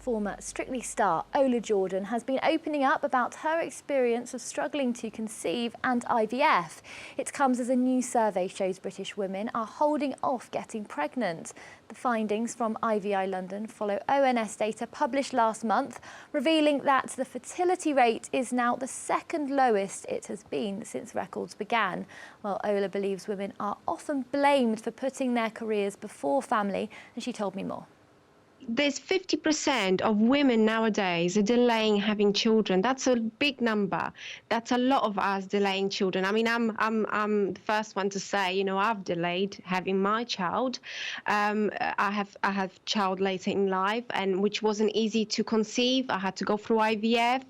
Former Strictly star Ola Jordan has been opening up about her experience of struggling to conceive and IVF. It comes as a new survey shows British women are holding off getting pregnant. The findings from IVI London follow ONS data published last month, revealing that the fertility rate is now the second lowest it has been since records began. Well, Ola believes women are often blamed for putting their careers before family, and she told me more. There's 50% of women nowadays are delaying having children. That's a big number. That's a lot of us delaying children. I mean, I'm the first one to say, you know, I've delayed having my child. I have child later in life, and which wasn't easy to conceive. I had to go through IVF,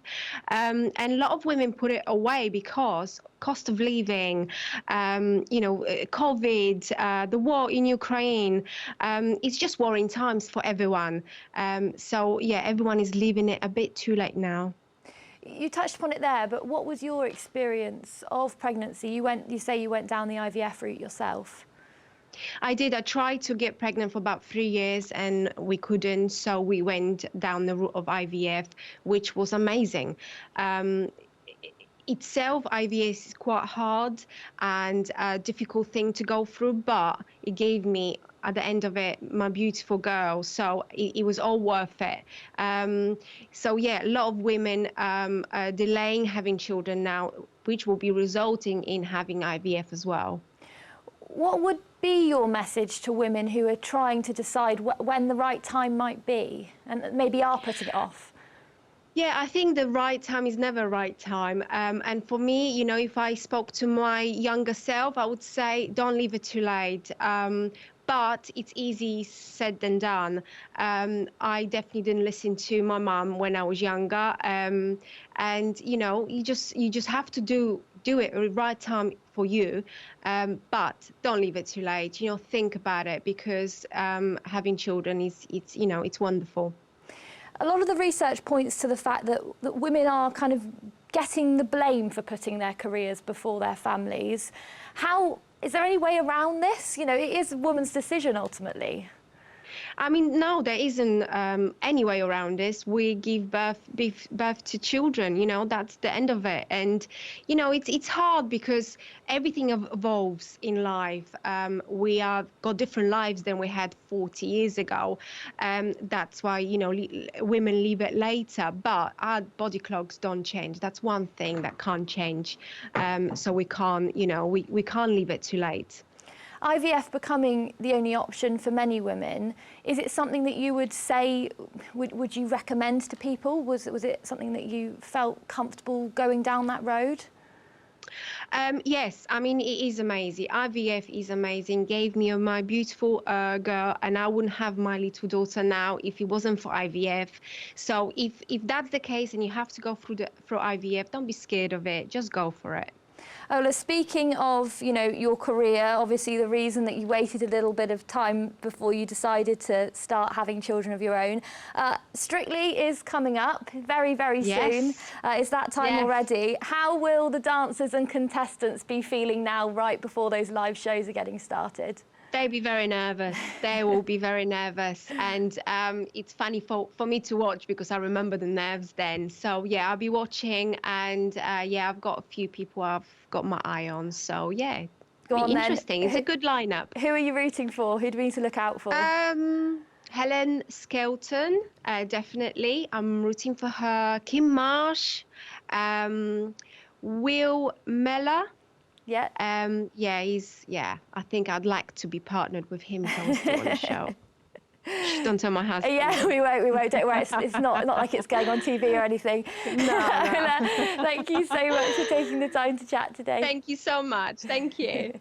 and a lot of women put it away because cost of living, COVID, the war in Ukraine. It's just worrying times for everyone. So yeah, everyone is leaving it a bit too late now. You touched upon it there, but what was your experience of pregnancy? You say you went down the IVF route yourself. I did. I tried to get pregnant for about 3 years and we couldn't, so we went down the route of IVF, which was amazing. Itself, IVF is quite hard and a difficult thing to go through, but it gave me, at the end of it, my beautiful girl. So it was all worth it. So yeah, a lot of women are delaying having children now, which will be resulting in having IVF as well. What would be your message to women who are trying to decide when the right time might be and maybe are putting it off? Yeah, I think the right time is never right time. And for me, you know, if I spoke to my younger self, I would say don't leave it too late. But it's easy said than done. I definitely didn't listen to my mum when I was younger. And, you know, you just have to do it at the right time for you. But don't leave it too late. You know, think about it, because having children it's wonderful. A lot of the research points to the fact that women are kind of getting the blame for putting their careers before their families. Is there any way around this? You know, it is a woman's decision ultimately. I mean, no, there isn't any way around this. We give birth to children, you know, that's the end of it. And, you know, it's hard because everything evolves in life. We have got different lives than we had 40 years ago. That's why, you know, women leave it later, but our body clocks don't change. That's one thing that can't change. So we can't, you know, we can't leave it too late. IVF becoming the only option for many women, is it something that you would say, would you recommend to people? Was it something that you felt comfortable going down that road? Yes, I mean, it is amazing. IVF is amazing. Gave me my beautiful girl, and I wouldn't have my little daughter now if it wasn't for IVF. So if that's the case and you have to go through IVF, don't be scared of it. Just go for it. Ola, speaking of, you know, your career, obviously the reason that you waited a little bit of time before you decided to start having children of your own, Strictly is coming up very, very soon. It's that time already. How will the dancers and contestants be feeling now right before those live shows are getting started? They'll be very nervous. They will be very nervous. And it's funny for me to watch because I remember the nerves then. So, yeah, I'll be watching. And, yeah, I've got a few people I've got my eye on. So, yeah, it'll be interesting. It's a good lineup. Who are you rooting for? Who do we need to look out for? Helen Skelton, definitely. I'm rooting for her. Kim Marsh, Will Mellor. Yeah. I think I'd like to be partnered with him if I was still on the show. Just don't tell my husband. Yeah, we won't. Don't worry. It's not like it's going on TV or anything. No. Thank you so much for taking the time to chat today. Thank you so much. Thank you.